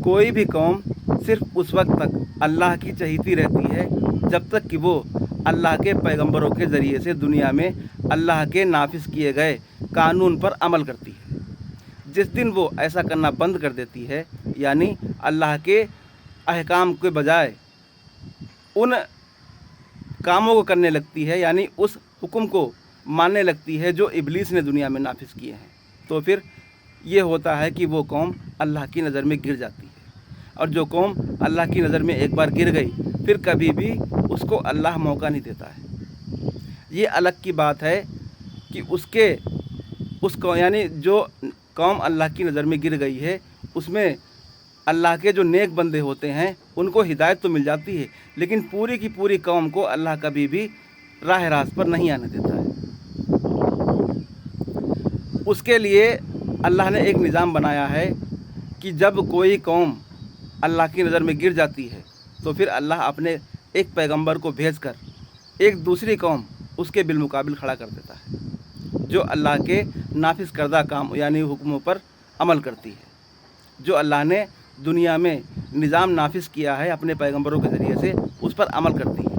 कोई भी कौम सिर्फ उस वक्त तक अल्लाह की चहीती रहती है जब तक कि वो अल्लाह के पैगंबरों के ज़रिए से दुनिया में अल्लाह के नाफिज किए गए कानून पर अमल करती है। जिस दिन वो ऐसा करना बंद कर देती है, यानी अल्लाह के अहकाम के बजाय उन कामों को करने लगती है, यानी उस हुक्म को मानने लगती है जो इब्लीस ने दुनिया में नाफिज किए हैं, तो फिर ये होता है कि वो कौम अल्लाह की नज़र में गिर जाती है। और जो कौम अल्लाह की नज़र में एक बार गिर गई फिर कभी भी उसको अल्लाह मौका नहीं देता है। ये अलग की बात है कि उसको यानी जो कौम अल्लाह की नज़र में गिर गई है उसमें अल्लाह के जो नेक बंदे होते हैं उनको हिदायत तो मिल जाती है, लेकिन पूरी की पूरी कौम को अल्लाह कभी भी राह रास्त पर नहीं आने देता है। उसके लिए अल्लाह ने एक निज़ाम बनाया है कि जब कोई कौम अल्लाह की नज़र में गिर जाती है तो फिर अल्लाह अपने एक पैगंबर को भेजकर एक दूसरी कौम उसके बिलमुकाबिल खड़ा कर देता है जो अल्लाह के नाफिज करदा काम यानी हुक्मों पर अमल करती है, जो अल्लाह ने दुनिया में निज़ाम नाफिज किया है अपने पैगंबरों के ज़रिए से उस पर अमल करती है।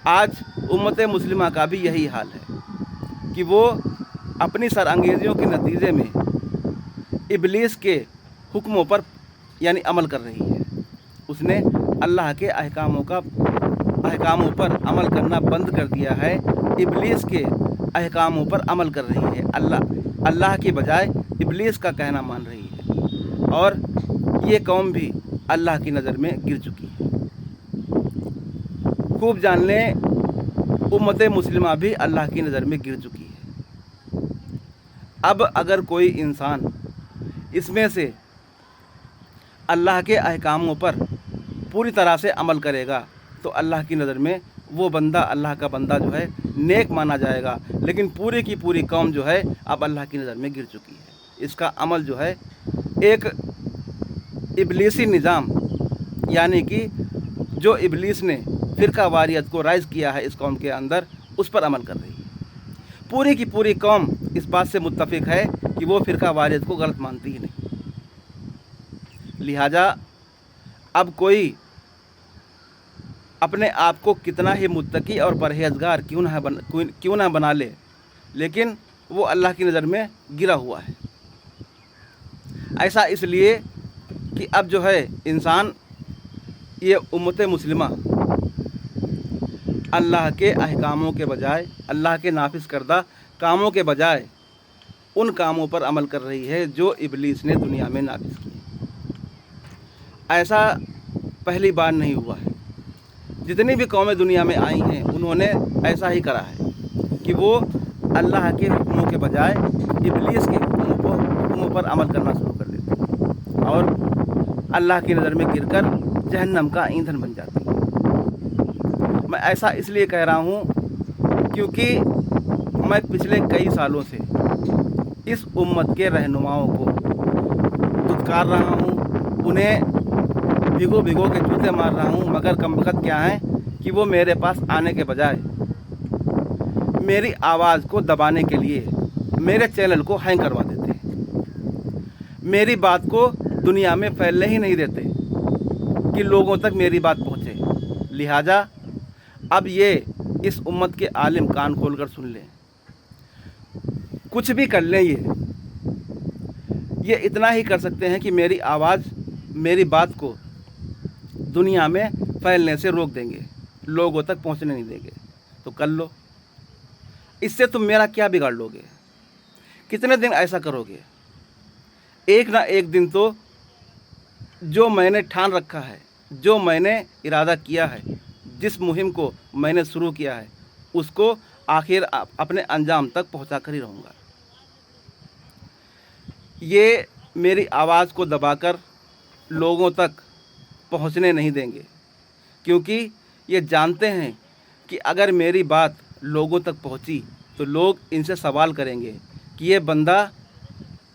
आज उम्मत मुस्लिमा का भी यही हाल है कि वो अपनी सरअंगेज़ियों के नतीजे में इब्लीस के हुक्मों पर यानी अमल कर रही है। उसने अल्लाह के अहकामों पर अमल करना बंद कर दिया है, इब्लीस के अहकामों पर अमल कर रही है, अल्लाह के बजाय इब्लीस का कहना मान रही है, और ये कौम भी अल्लाह की नज़र में गिर चुकी है। खूब जान लें, उम्मत मुस्लिमा भी अल्लाह की नज़र में गिर चुकी है। अब अगर कोई इंसान इसमें से अल्लाह के अहकामों पर पूरी तरह से अमल करेगा तो अल्लाह की नज़र में वो बंदा अल्लाह का बंदा जो है नेक माना जाएगा, लेकिन पूरी की पूरी कौम जो है अब अल्लाह की नज़र में गिर चुकी है। इसका अमल जो है एक इब्लीसी निज़ाम, यानी कि जो इब्लीस ने फ़िरका वारियत को राइज़ किया है इस कौम के अंदर, उस पर अमल कर रही है। पूरी की पूरी कौम इस बात से मुत्तफ़िक है कि वो फ़िरका वारियत को गलत मानती ही नहीं। लिहाजा अब कोई अपने आप को कितना ही मुत्तकी और परहेज़गार क्यों ना बना ले, लेकिन वो अल्लाह की नज़र में गिरा हुआ है। ऐसा इसलिए कि अब जो है इंसान, ये उम्मत मुस्लिमा अल्लाह के अहकामों के बजाय, अल्लाह के नाफिज करदा कामों के बजाय उन कामों पर अमल कर रही है जो इब्लीस ने दुनिया में नाफिज किए। ऐसा पहली बार नहीं हुआ है। जितनी भी कौमें दुनिया में आई हैं उन्होंने ऐसा ही करा है कि वो अल्लाह के हुक्मों के बजाय इब्लीस के हुक्मों पर अमल करना शुरू कर देते हैं और अल्लाह की नज़र में गिरकर जहन्नम का ईंधन बन जाती है। मैं ऐसा इसलिए कह रहा हूँ क्योंकि मैं पिछले कई सालों से इस उम्मत के रहनुमाओं को दुत्कार रहा हूँ, उन्हें भिगो के जूते मार रहा हूँ, मगर कमबख्त क्या है कि वो मेरे पास आने के बजाय मेरी आवाज़ को दबाने के लिए मेरे चैनल को हैंग करवा देते हैं। मेरी बात को दुनिया में फैलने ही नहीं देते कि लोगों तक मेरी बात पहुँचे। लिहाजा अब ये इस उम्मत के आलिम कान खोलकर सुन लें, कुछ भी कर लें, ये इतना ही कर सकते हैं कि मेरी आवाज़, मेरी बात को दुनिया में फैलने से रोक देंगे, लोगों तक पहुंचने नहीं देंगे। तो कर लो, इससे तुम मेरा क्या बिगाड़ लोगे? कितने दिन ऐसा करोगे? एक ना एक दिन तो जो मैंने ठान रखा है, जो मैंने इरादा किया है, जिस मुहिम को मैंने शुरू किया है, उसको आखिर अपने अंजाम तक पहुंचा कर ही रहूँगा। ये मेरी आवाज़ को दबाकर लोगों तक पहुंचने नहीं देंगे, क्योंकि ये जानते हैं कि अगर मेरी बात लोगों तक पहुंची तो लोग इनसे सवाल करेंगे कि ये बंदा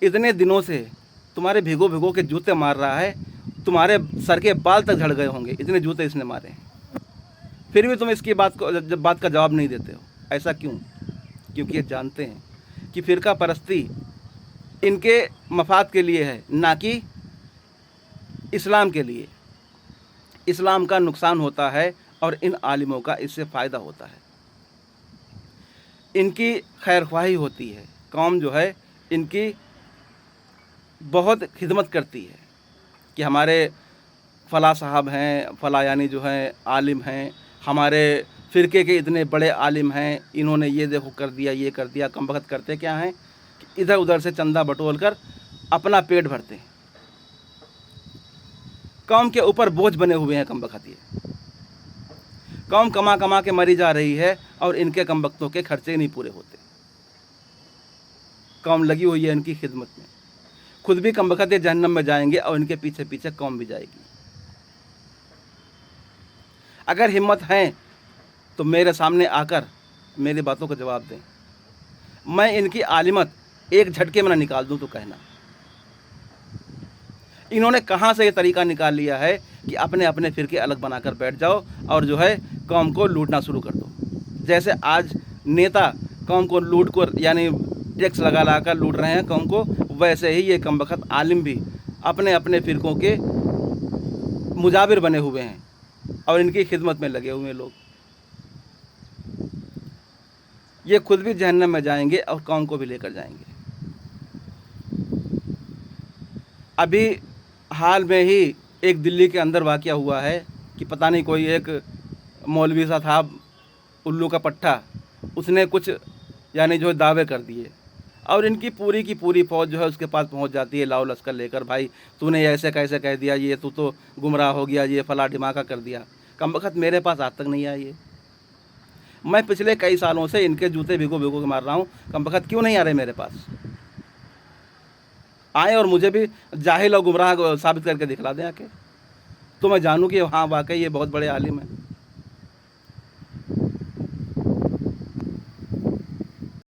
इतने दिनों से तुम्हारे भिगो के जूते मार रहा है, तुम्हारे सर के बाल तक झड़ गए होंगे, इतने जूते इसने मारे हैं, फिर भी तुम इसकी बात का जवाब नहीं देते हो। ऐसा क्यों? क्योंकि ये जानते हैं कि फ़िरका परस्ती इनके मफाद के लिए है, ना कि इस्लाम के लिए, इस्लाम का नुकसान होता है और इन आलिमों का इससे फ़ायदा होता है। इनकी खैर ख्वाही होती है, कौम जो है इनकी बहुत खिदमत करती है कि हमारे फ़ला साहब हैं, फ़ला यानी जो हैं आलिम हैं, हमारे फ़िरके के इतने बड़े आलिम हैं, इन्होंने ये देखो कर दिया, ये कर दिया। कमबख्त करते क्या हैं कि इधर उधर से चंदा बटोर कर अपना पेट भरते हैं। कौम के ऊपर बोझ बने हुए हैं कमबख्त। ये कौम कमा कमा के मरी जा रही है और इनके कमबख्तों के खर्चे नहीं पूरे होते। कौम लगी हुई है इनकी खिदमत में, खुद भी कमबख्त ये जहन्नम में जाएंगे और इनके पीछे पीछे कौम भी जाएगी। अगर हिम्मत है तो मेरे सामने आकर मेरी बातों का जवाब दें। मैं इनकी आलिमत एक झटके में ना निकाल दूं तो कहना। इन्होंने कहाँ से ये तरीका निकाल लिया है कि अपने अपने फ़िरके अलग बनाकर बैठ जाओ और जो है कौम को लूटना शुरू कर दो। जैसे आज नेता कौम को लूट कर यानी टैक्स लगा कर लूट रहे हैं कौम को, वैसे ही ये कमबख्त आलिम भी अपने अपने फ़िरकों के मुजाबिर बने हुए हैं और इनकी खिदमत में लगे हुए लोग। ये खुद भी जहन्नम में जाएंगे और कौम को भी लेकर जाएंगे। अभी हाल में ही एक दिल्ली के अंदर वाक़या हुआ है कि पता नहीं कोई एक मौलवी सा था, उल्लू का पट्टा, उसने कुछ यानी जो दावे कर दिए और इनकी पूरी की पूरी फ़ौज जो है उसके पास पहुंच जाती है लाओ लश्कर लेकर। भाई तूने ऐसे कैसे कह दिया, ये तू तो गुमराह हो गया, ये फला ढिमाका कर दिया। कमबख्त मेरे पास आज तक नहीं आई है। मैं पिछले कई सालों से इनके जूते भिगो भिगो के मार रहा हूँ, कमबख्त क्यों नहीं आ रहे मेरे पास? आए और मुझे भी जाहिल और गुमराह साबित करके दिखला दें आके, तो मैं जानूँ कि हाँ वाकई ये बहुत बड़े आलिम हैं।